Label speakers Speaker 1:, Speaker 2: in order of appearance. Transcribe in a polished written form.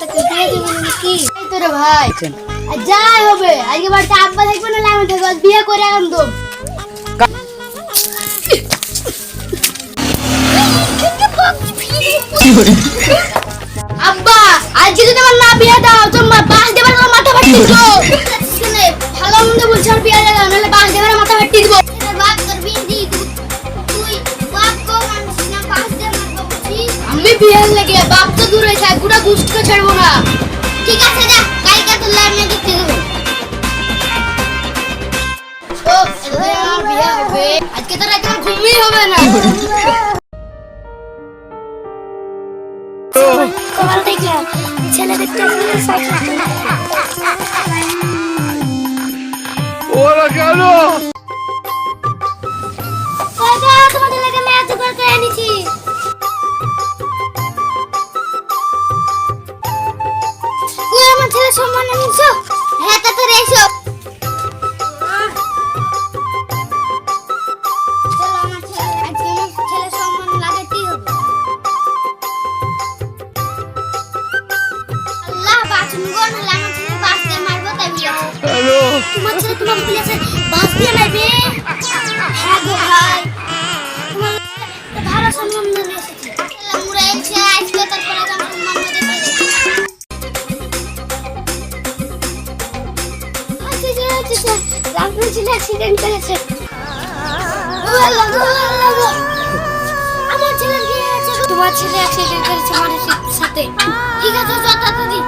Speaker 1: তাকে বিয়ে দেব নাকি? এই তো রে ভাই, যাই হবে আজকে বাড়িতে আব্বা থাকবে না আমি থাকবো, বিয়ে করে আনন্দ। আব্বা আজকে যদি আমার না বিয়ে দাও তোমার বাস দেবার মাথা ফাটিয়ে দিব। ভালো মন্দ বলছ আর বিয়ে দাও নাহলে বাস দেবার মাথা ফাটিয়ে দিব। বাপ তোর বিয়ে দি তুই বাপ কো মানুষ না বাস দে মারবো বুঝি। আমি বিয়ের লাগে বাপ তো দূরে থাক পুরো দুষ্টকে ছাড়বো না। ঠিক আছে যা কালকে তোর লাইনে দেখতে দেব। ও এদিকে আমার বিয়ে হবে আজকে তো রাতে ঘুমই হবে না। কমাল দেখলা ছেলে দেখতে সাইকেল
Speaker 2: ওরা কেন
Speaker 1: দাদা তোমাদের লাগে ম্যাচ করতে এনেছি। কই আমার ছেলে সম্মান নিছো? হ্যাঁ তা তো রেসো। চলো আমার ছেলে আজকে আমার ছেলে সম্মান লাগাতেই হবে। আল্লাহ বাঁচুন গো নাহলে আমার ছেলে বাস দিয়ে মারবো তাই বিয়েছে।
Speaker 2: হ্যালো
Speaker 1: তোমার ছেলে তোমার বলেছে বাস দিয়ে মারবে। হ্যাঁ গো ভাই তোমার ভালো সম্মান নিয়ে এসেছি। মুরা এসে আজকে তারপরে আমার সম্মান দিতে পারে। আচ্ছা রামপুর ছেলে অ্যাক্সিডেন্ট করেছে। আমার ছেলে কি আছে? তোমার ছেলে অ্যাক্সিডেন্ট করেছে মানুষের সাথে। ঠিক আছে যত তাড়াতাড়ি